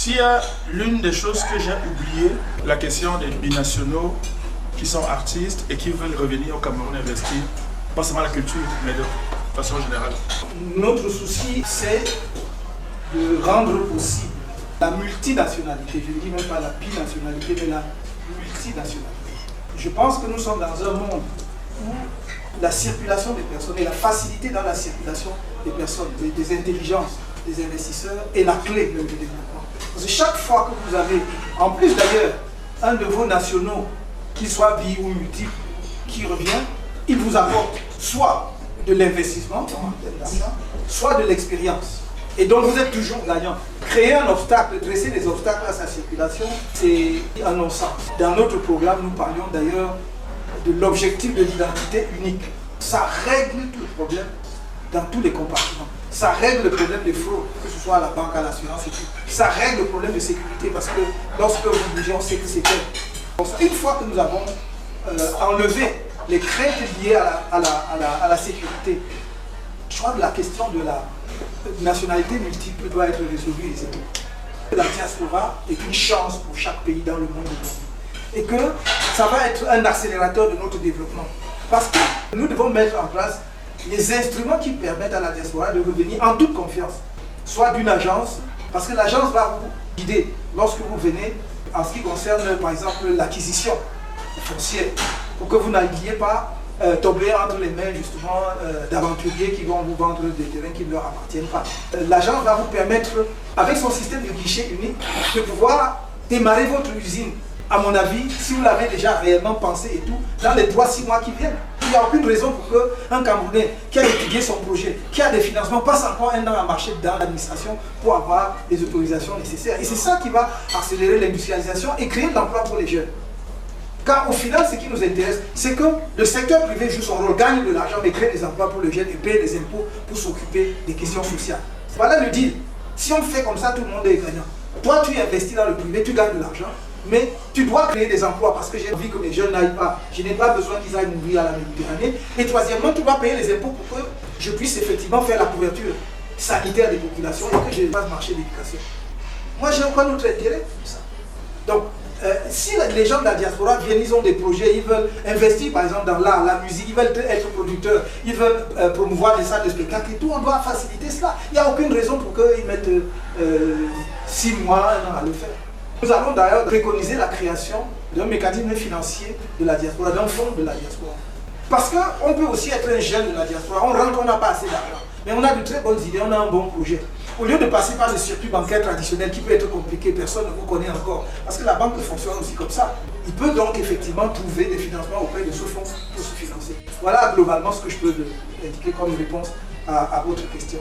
S'il y a l'une des choses que j'ai oubliées, la question des binationaux qui sont artistes et qui veulent revenir au Cameroun investir, pas seulement la culture, mais de façon générale. Notre souci, c'est de rendre possible la multinationalité. Je ne dis même pas la binationalité, mais la multinationalité. Je pense que nous sommes dans un monde où la circulation des personnes et la facilité dans la circulation des personnes, des intelligences, des investisseurs est la clé du développement. Parce que chaque fois que vous avez, en plus d'ailleurs, un de vos nationaux, qu'il soit bi ou multiple, qui revient, il vous apporte soit de l'investissement, soit de l'expérience. Et donc vous êtes toujours gagnant. Créer un obstacle, dresser des obstacles à sa circulation, c'est un non-sens. Dans notre programme, nous parlions d'ailleurs de l'objectif de l'identité unique. Ça règle tout le problème dans tous les compartiments. Ça règle le problème de fraude, que ce soit à la banque, à l'assurance et tout. Ça règle le problème de sécurité parce que lorsque vous bougez, on sait que c'est elle. Une fois que nous avons enlevé les craintes liées à la sécurité, je crois que la question de la nationalité multiple doit être résolue. La diaspora est une chance pour chaque pays dans le monde et que ça va être un accélérateur de notre développement. Parce que nous devons mettre en place les instruments qui permettent à la diaspora de revenir en toute confiance, soit d'une agence, parce que l'agence va vous guider lorsque vous venez en ce qui concerne par exemple l'acquisition foncière, pour que vous n'alliez pas tomber entre les mains justement d'aventuriers qui vont vous vendre des terrains qui ne leur appartiennent pas. L'agence va vous permettre, avec son système de guichet unique, de pouvoir démarrer votre usine. À mon avis, si vous l'avez déjà réellement pensé et tout, dans les 3-6 mois qui viennent. Il n'y a aucune raison pour qu'un Camerounais qui a étudié son projet, qui a des financements, passe encore un an à marcher dans l'administration pour avoir les autorisations nécessaires. Et c'est ça qui va accélérer l'industrialisation et créer de l'emploi pour les jeunes. Car au final, ce qui nous intéresse, c'est que le secteur privé joue son rôle, gagne de l'argent, mais crée des emplois pour les jeunes et paye des impôts pour s'occuper des questions sociales. Voilà le deal. Si on fait comme ça, tout le monde est gagnant. Toi, tu investis dans le privé, tu gagnes de l'argent, mais tu dois créer des emplois parce que j'ai envie que mes jeunes n'aillent pas. Je n'ai pas besoin qu'ils aillent mourir à la Méditerranée. Et troisièmement, tu dois payer les impôts pour que je puisse effectivement faire la couverture sanitaire des populations et que je fasse marcher l'éducation. Moi, j'ai encore notre intérêt pour ça. Donc, si les gens de la diaspora viennent, ils ont des projets, ils veulent investir par exemple dans l'art, la musique, ils veulent être producteurs, ils veulent promouvoir des salles de spectacle et tout, on doit faciliter cela. Il n'y a aucune raison pour qu'ils mettent 6 mois, 1 an à le faire. Nous allons d'ailleurs préconiser la création d'un mécanisme financier de la diaspora, d'un fonds de la diaspora. Parce qu'on peut aussi être un jeune de la diaspora, on rentre, on n'a pas assez d'argent, mais on a de très bonnes idées, on a un bon projet. Au lieu de passer par le circuit bancaire traditionnel qui peut être compliqué, personne ne vous connaît encore, parce que la banque fonctionne aussi comme ça. Il peut donc effectivement trouver des financements auprès de ce fonds pour se financer. Voilà globalement ce que je peux indiquer comme réponse à votre question.